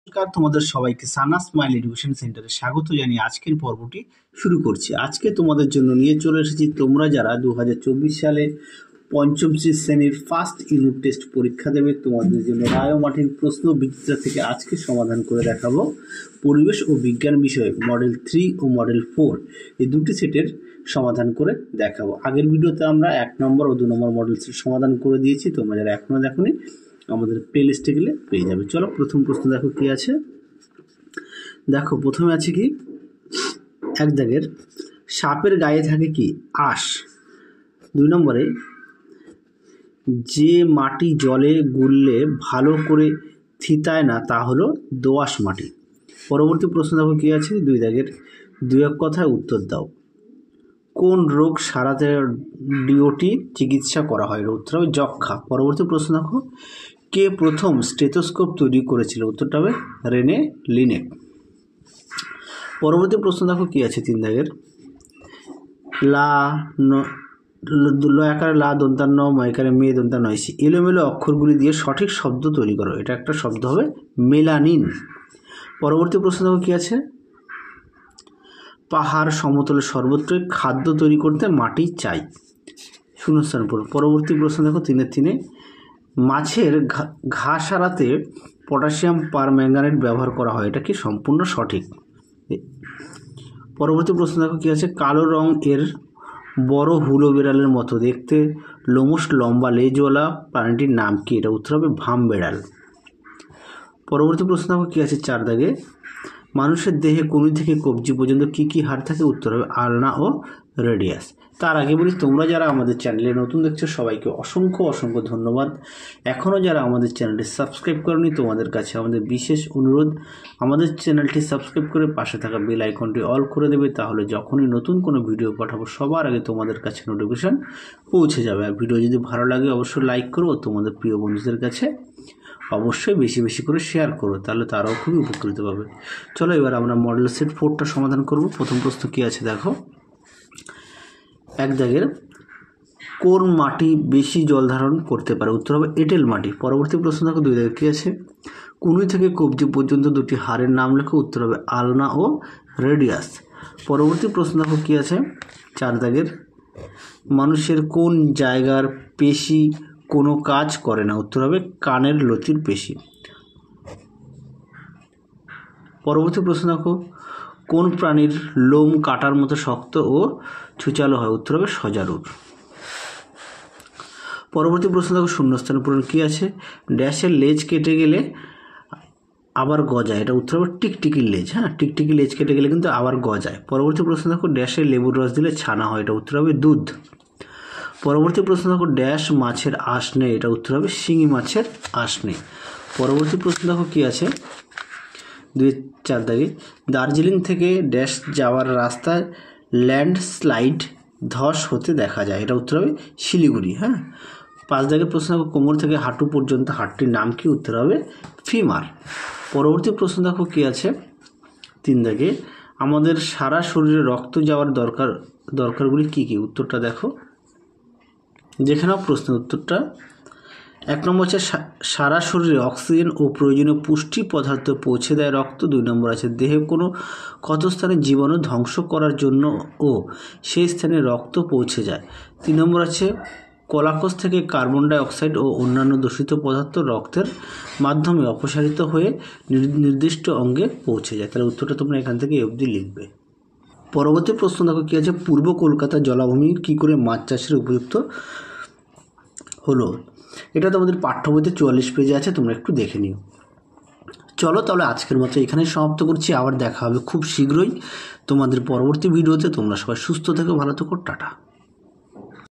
নমস্কার, তোমাদের সবাইকে সানা স্মাইল এডুকেশন সেন্টারে স্বাগত জানিয়ে আজকের পর্বটি শুরু করছি। আজকে তোমাদের জন্য নিয়ে চলে এসেছি তোমরা যারা 2024 সালে পঞ্চম শ্রেণীর ফার্স্ট ইউনিট টেস্ট পরীক্ষা দেবে তোমাদের জন্য রায় ও মার্টিন প্রশ্ন বিচিত্রা থেকে আজকে সমাধান করে দেখাবো। পরিবেশ ও বিজ্ঞান বিষয়ে মডেল 3 ও মডেল 4 এই দুটি সেটের সমাধান করে দেখাবো। আগের ভিডিওতে আমরা 1 নম্বর ও 2 নম্বর মডেল সেট সমাধান করে দিয়েছি। তোমরা যারা এখনো দেখোনি আমাদের প্লে লিস্টে গেলে পেয়ে যাবে। চলো প্রথম প্রশ্ন দেখো কি আছে। দেখো প্রথমে আছে কি, এক দাগের সাপের গায়ে থাকে কি আঁশ। 2 নম্বরে যে মাটি জলে গুললে ভালো করে থিতায় না তা হলো দোআঁশ মাটি। পরবর্তী প্রশ্ন দেখো কি আছে। 2 দাগের 2 এক কথায় উত্তর দাও। কোন রোগ সারাতে ডিওটি চিকিৎসা করা হয়? উত্তর হবে যক্ষা। পরবর্তী প্রশ্ন দেখো, কে প্রথম স্টেথোস্কোপ তৈরি করেছিল? উত্তরটা হবে রেনে লিনেক। পরবর্তী প্রশ্ন দেখো কি আছে। 3 দাগের লয়াকারে লা দন্তান্ন ময়কারে মে দন্তান্ন নয়সি এলোমেলো অক্ষরগুলি দিয়ে সঠিক শব্দ তৈরি করো। এটা একটা শব্দ হবে মেলানিন। পরবর্তী প্রশ্ন দেখো কি আছে। পাহাড় সমতলে সর্বত্রই খাদ্য তৈরি করতে মাটি চাই। শূন্যস্থান পূরণ। পরবর্তী প্রশ্ন দেখো 3-3 মাছের ঘা সারাতে পটাশিয়াম পারম্যাঙ্গানেট ব্যবহার করা হয়। এটা কি সম্পূর্ণ সঠিক। পরবর্তী প্রশ্ন দেখো কি আছে। কালো রং এর বড় হুলো বিড়ালের মতো দেখতে লোমশ লম্বা লেজওয়ালা প্রাণীটির নাম কি? এটা উত্তর হবে ভাম বেড়াল। পরবর্তী প্রশ্ন দেখো কি আছে। 4 দাগে মানুষের দেহে কনুই থেকে কবজি পর্যন্ত কি কি হাড় থাকে? উত্তর হবে আলনা ও রেডিয়াস। তার আগে বলি, তোমরা যারা আমাদের চ্যানেলে নতুন দেখছো সবাইকে অসংখ্য অসংখ্য ধন্যবাদ। এখনও যারা আমাদের চ্যানেলটি সাবস্ক্রাইব করনি তোমাদের কাছে আমাদের বিশেষ অনুরোধ, আমাদের চ্যানেলটি সাবস্ক্রাইব করে পাশে থাকা বেল আইকনটি অল করে দেবে। তাহলে যখনই নতুন কোনো ভিডিও পাঠাবো সবার আগে তোমাদের কাছে নোটিফিকেশন পৌঁছে যাবে। আর ভিডিও যদি ভালো লাগে অবশ্যই লাইক করো, তোমাদের প্রিয় বন্ধুদের কাছে অবশ্যই বেশি বেশি করে শেয়ার করো, তাহলে তারাও খুবই উপকৃত পাবে। চলো এবার আমরা মডেল সেট 4টা সমাধান করব। প্রথম প্রশ্ন কি আছে দেখো। 1 দাগের কোন মাটি বেশি জল ধারণ করতে পারে? উত্তর হবে এঁটেল মাটি। পরবর্তী প্রশ্ন দেখো 2 দাগের কি আছে। কনুই থেকে কবজি পর্যন্ত দুটি হাড়ের নাম লেখো। উত্তর হবে আলনা ও রেডিয়াস। পরবর্তী প্রশ্ন দেখো কি আছে। 4 দাগের মানুষের কোন জায়গার পেশি কোনো কাজ করে না? উত্তর হবে কানের লতির পেশি। পরবর্তী প্রশ্ন দেখো, কোন প্রাণীর লোম কাটার মতো শক্ত ও ছুচালো হয়? উত্তর হবে সজারুর। পরবর্তী প্রশ্ন দেখো শূন্যস্থান পূরণ কি আছে। ড্যাশের লেজ কেটে গেলে আবার গজায়। এটা উত্তর হবে টিকটিকির লেজ। হ্যাঁ, টিকটিকি লেজ কেটে গেলে কিন্তু আবার গজায়। পরবর্তী প্রশ্ন দেখো, ড্যাশের লেবুর রস দিলে ছানা হয়। এটা উত্তর হবে দুধ। পরবর্তী প্রশ্ন দেখো, ড্যাশ মাছের আঁশ নেই। এটা উত্তর হবে শিঙি মাছের আঁশ নেই। পরবর্তী প্রশ্ন দেখো কি আছে। 2-4 দাগে দার্জিলিং থেকে ড্যাশ যাওয়ার রাস্তায় ল্যান্ডস্লাইড ধস হতে দেখা যায়। এটা উত্তর হবে শিলিগুড়ি। হ্যাঁ, 5 দাগের প্রশ্ন দেখো, কোমর থেকে হাঁটু পর্যন্ত হাড়টির নাম কি? উত্তর হবে ফিমার। পরবর্তী প্রশ্ন দেখো কি আছে। 3 দাগে আমাদের সারা শরীরে রক্ত যাওয়ার দরকারগুলি কি কি? উত্তরটা দেখো, যেখানে প্রশ্নের উত্তরটা। 1 নম্বর আছে সারা শরীরে অক্সিজেন ও প্রয়োজনীয় পুষ্টি পদার্থ পৌঁছে দেয় রক্ত। 2 নম্বর আছে দেহে কোনো ক্ষত স্থানে জীবাণু ধ্বংস করার জন্য ও সেই স্থানে রক্ত পৌঁছে যায়। 3 নম্বর আছে কলাকোষ থেকে কার্বন ডাই অক্সাইড ও অন্যান্য দূষিত পদার্থ রক্তের মাধ্যমে অপসারিত হয়ে নির্দিষ্ট অঙ্গে পৌঁছে যায়। তাহলে উত্তরটা তোমরা এখান থেকে অবধি লিখবে। পরবর্তী প্রশ্ন দেখো কি আছে। পূর্ব কলকাতার জলাভূমি কি করে মাছ চাষের উপযুক্ত হলো? এটা তোমাদের পাঠ্য বইতে 44 পেজে আছে, তোমরা একটু দেখে নিও। চলো তাহলে আজকের মতো এখানেই সমাপ্ত করছি। আবার দেখা হবে খুব শীঘ্রই তোমাদের পরবর্তী ভিডিওতে। তোমরা সবাই সুস্থ থেকো, ভালো থেকো, টাটা।